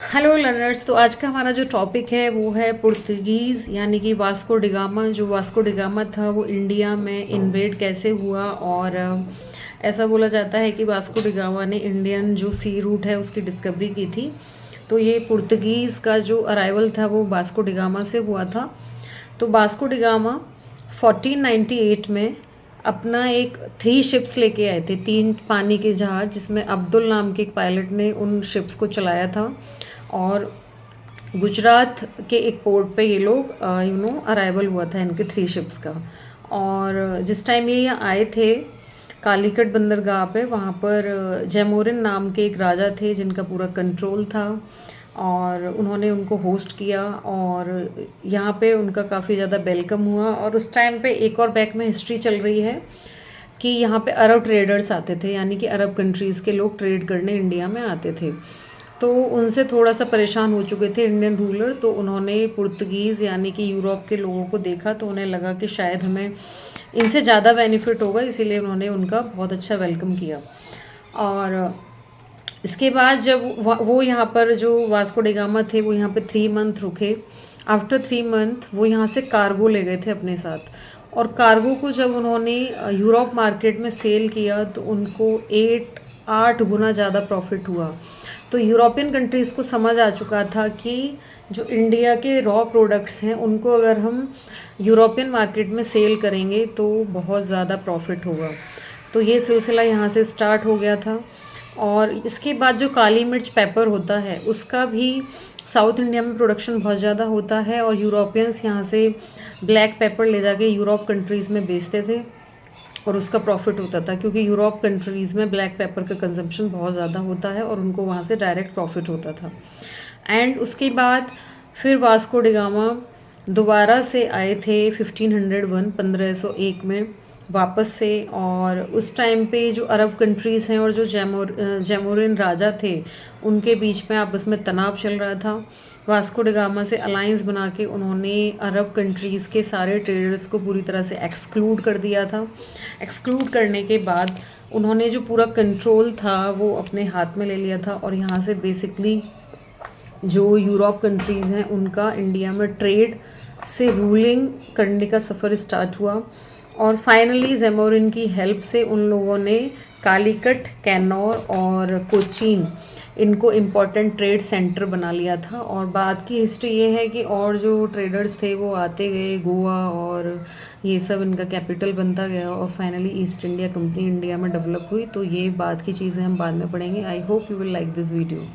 Hello learners. तो आज का हमारा जो टॉपिक है वो है पुर्तगीज़ यानी कि वास्को डिगामा। जो वास्को डिगामा था वो इंडिया में इन्वेड कैसे हुआ, और ऐसा बोला जाता है कि वास्को डिगामा ने इंडियन जो सी रूट है उसकी डिस्कवरी की थी। तो ये पुर्तगीज़ का जो अराइवल था वो वास्को डिगामा से हुआ था। तो वास्को डिगामा 1498 में अपना एक 3 शिप्स लेके आए थे, 3 पानी के जहाज़, जिसमें अब्दुल नाम के एक पायलट ने उन शिप्स को चलाया था। और गुजरात के एक पोर्ट पे ये लोग अराइवल हुआ था इनके 3 शिप्स का। और जिस टाइम ये यहाँ आए थे कालीकट बंदरगाह पे, वहाँ पर जैमोरिन नाम के एक राजा थे जिनका पूरा कंट्रोल था, और उन्होंने उनको होस्ट किया और यहाँ पे उनका काफ़ी ज़्यादा वेलकम हुआ। और उस टाइम पे एक और बैक में हिस्ट्री चल रही है कि यहाँ पे अरब ट्रेडर्स आते थे, यानी कि अरब कंट्रीज़ के लोग ट्रेड करने इंडिया में आते थे। तो उनसे थोड़ा सा परेशान हो चुके थे इंडियन रूलर, तो उन्होंने पुर्तगीज़ यानी कि यूरोप के लोगों को देखा, तो उन्हें लगा कि शायद हमें इनसे ज़्यादा बेनिफिट होगा, इसीलिए उन्होंने उनका बहुत अच्छा वेलकम किया। और इसके बाद जब वो यहाँ पर जो वास्को डिगामा थे वो यहाँ पे 3 मंथ रुके। आफ्टर 3 मंथ वो यहाँ से कार्गो ले गए थे अपने साथ, और कार्गो को जब उन्होंने यूरोप मार्केट में सेल किया तो उनको 8 गुना ज़्यादा प्रॉफिट हुआ। तो यूरोपियन कंट्रीज़ को समझ आ चुका था कि जो इंडिया के रॉ प्रोडक्ट्स हैं उनको अगर हम यूरोपियन मार्केट में सेल करेंगे तो बहुत ज़्यादा प्रॉफिट होगा। तो ये सिलसिला यहाँ से स्टार्ट हो गया था। और इसके बाद जो काली मिर्च पेपर होता है उसका भी साउथ इंडिया में प्रोडक्शन बहुत ज़्यादा होता है, और यूरोपियंस यहाँ से ब्लैक पेपर ले जाके यूरोप कंट्रीज़ में बेचते थे और उसका प्रॉफिट होता था, क्योंकि यूरोप कंट्रीज़ में ब्लैक पेपर का कंजम्पशन बहुत ज़्यादा होता है और उनको वहाँ से डायरेक्ट प्रॉफिट होता था। एंड उसके बाद फिर वास्को डिगामा दोबारा से आए थे 1501 में वापस से। और उस टाइम पे जो अरब कंट्रीज़ हैं और जो जैमोरिन राजा थे उनके बीच में आपस में तनाव चल रहा था। वास्को डिगामा से अलायंस बना के उन्होंने अरब कंट्रीज़ के सारे ट्रेडर्स को पूरी तरह से एक्सक्लूड कर दिया था। एक्सक्लूड करने के बाद उन्होंने जो पूरा कंट्रोल था वो अपने हाथ में ले लिया था, और यहाँ से बेसिकली जो यूरोप कंट्रीज़ हैं उनका इंडिया में ट्रेड से रूलिंग करने का सफ़र स्टार्ट हुआ। और फाइनली जैमोरिन की हेल्प से उन लोगों ने कालीकट, कैन्नौर और कोचीन इनको इम्पॉर्टेंट ट्रेड सेंटर बना लिया था। और बाद की हिस्ट्री ये है कि और जो ट्रेडर्स थे वो आते गए, गोवा और ये सब इनका कैपिटल बनता गया, और finally east India company India में डेवलप हुई। तो ये बाद की चीज़ें हम बाद में पढ़ेंगे। I hope you will like this video.